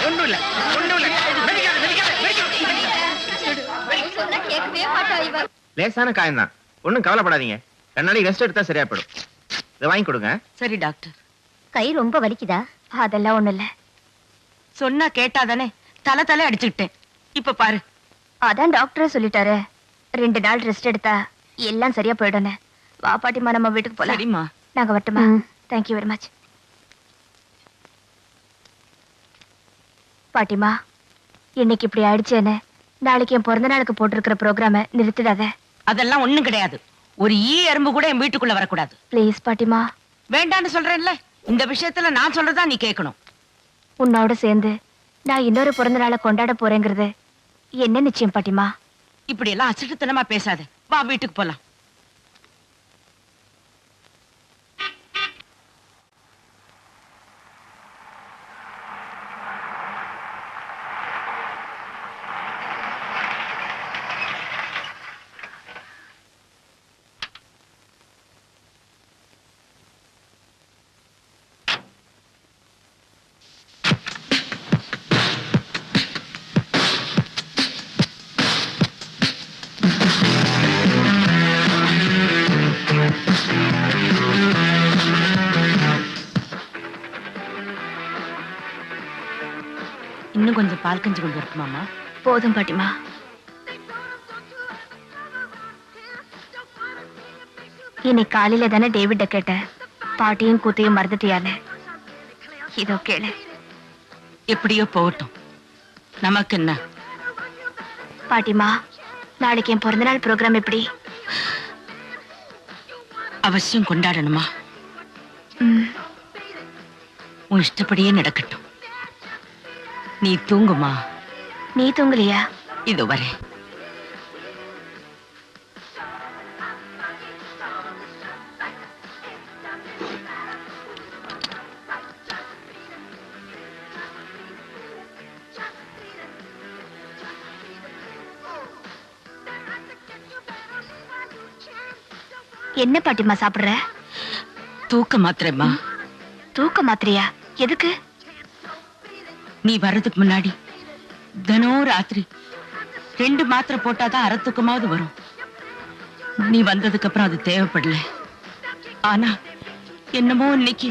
ஒன்றும் இல்ல லேசான காயம்தான், ஒண்ணும் கவலைப்படாதீங்க. 2 நாளைக்கு ரெஸ்ட் எடுத்தா சரியா போயிடும். இதை வாங்கி கொடுங்க. சரி டாக்டர். கை ரொம்ப வலிக்குதா? அதெல்லாம் ஒண்ணு இல்ல. சொன்னா கேட்டாதானே, தலை அடிச்சுக்கிட்டேன். இப்ப பாரு. அதான் டாக்டரே சொல்லிட்டாரு, 2 நாள் ரெஸ்ட் எடுத்தா எல்லாம் சரியா போயிடும். வா பாட்டிமா, நம்ம வீட்டுக்கு போலாம். சரிம்மா. நாங்க வரட்டுமா? Thank you very much. பாட்டிமா, இன்னைக்கு இப்படி ஆயிடுச்சேன்னு நாளைக்கு என் பிறந்த நாளுக்கு போட்டிருக்கிற ப்ரோக்ராம நிறுத்திடாத. அதெல்லாம் ஒண்ணும் கிடையாது. ஒரு எறும்பு கூட என் வீட்டுக்குள்ள வரக்கூடாது. பிளீஸ் பாட்டிமா. வேண்டான்னு சொல்றேன்ல. இந்த விஷயத்துல நான் சொல்றதா நீ கேட்கணும். உன்னோட சேர்ந்து நான் இன்னொரு பிறந்த நாளை கொண்டாட போறேங்கிறது என்ன நிச்சயம் பாட்டிமா? இப்படி எல்லாம் அசட்டுத்தனமா பேசாத. வா வீட்டுக்கு போலாம். இன்னும் கொஞ்சம் பால் கஞ்சி கொண்டு வரட்டுமாமா? போதும் பாட்டிமா. இன்னைக்கு காலையில தானே டேவிட்ட கேட்டேன், பாட்டியும் கூத்தையும் மறந்துட்டியான்னு. இதோ கேளு. எப்படியோ போகட்டும், நமக்கு என்ன? பாட்டிமா, நாளைக்கு என் பிறந்த நாள் ப்ரோக்ராம் எப்படி? அவசியம் கொண்டாடணுமா? உன் இஷ்டப்படியே நடக்கட்டும். நீ தூங்குமா? நீ தூங்கலையா? இது வரே. என்ன பாட்டிமா சாப்பிடுற? தூக்க மாத்திரமா. தூக்க மாத்திரையா? எதுக்கு? நீ வர்றதுக்கு முன்னாடி தினம் ராத்திரி 2 மாத்திரை போட்டாதான் அரை தூக்கமாவது வரும். நீ வந்ததுக்கு அப்புறம் அது தேவைப்படல. ஆனா என்னமோ இன்னைக்கு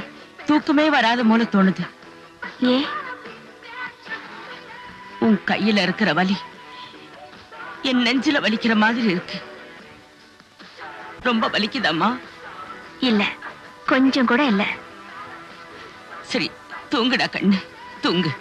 தூக்கமே வராத போல தோணுது. ஏ? உன் கையில இருக்கிற வலி என் நெஞ்சில வலிக்கிற மாதிரி இருக்கு. ரொம்ப வலிக்குதாம்மா? இல்ல, கொஞ்சம் கூட இல்ல. சரி, தூங்குடா கண்ணு, தூங்கு.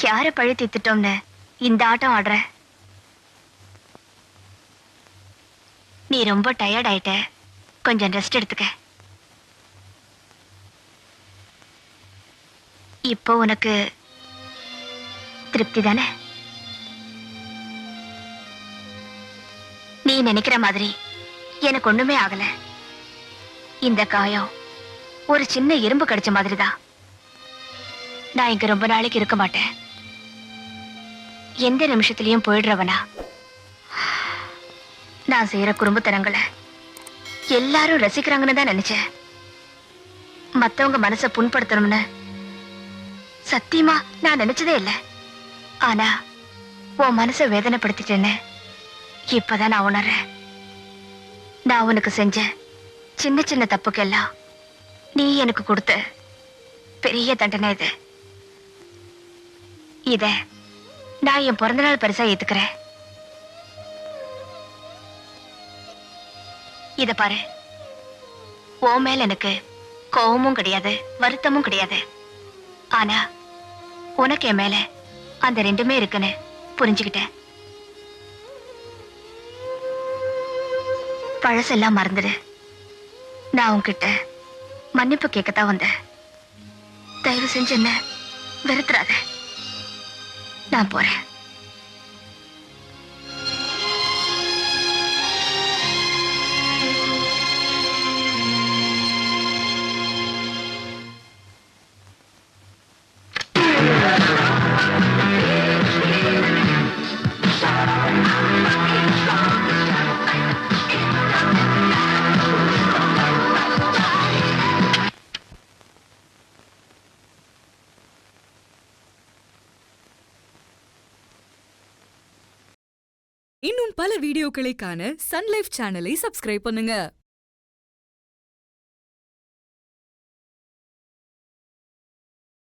யார பழி தீத்துட்டோம்னு இந்த ஆட்டம் ஆடுற? நீ ரொம்ப டயர்ட் ஆயிட்ட, கொஞ்சம் ரெஸ்ட் எடுத்துக்க. இப்போ உனக்கு திருப்தி தானே? நீ நினைக்கிற மாதிரி எனக்கு ஒண்ணுமே ஆகல. இந்த காயம் ஒரு சின்ன இரும்பு கடிச்ச மாதிரிதான். நான் இங்க ரொம்ப நாளைக்கு இருக்க மாட்டேன். எந்த நிமிஷத்திலையும் போயிடுறவனா. நான் செய்யற குறும்புத்தனங்களை எல்லாரும் ரசிக்கிறாங்கன்னு தான் நினைச்சேன். மத்தவங்க மனசை புண்படுத்தணும்னு சத்தியமா நான் நினைச்சதே இல்லை. ஆனா உன் மனசை வேதனைப்படுத்திட்டேன்னு இப்பதான் நான் உணர்றேன். நான் உனக்கு செஞ்ச சின்ன சின்ன தப்புக்கெல்லாம் நீ எனக்கு கொடுத்த பெரிய தண்டனை இது. இத நான் என் பிறந்தநாள் பரிசா ஏத்துக்கிறேன். இத பாரு, ஓ மேல எனக்கு கோவமும் கிடையாது, வருத்தமும் கிடையாது. ஆனா உனக்கு என் மேல அந்த ரெண்டுமே இருக்குன்னு புரிஞ்சுக்கிட்டேன். பழசெல்லாம் மறந்துடு. நான் உன்கிட்ட மன்னிப்பு கேட்கத்தான் வந்தேன். தயவு செஞ்சு என்ன வெறுத்துறாத. நான் போறேன். இன்னும் பல வீடியோக்களை காண சன் லைஃப் சேனலை சப்ஸ்கிரைப் பண்ணுங்க.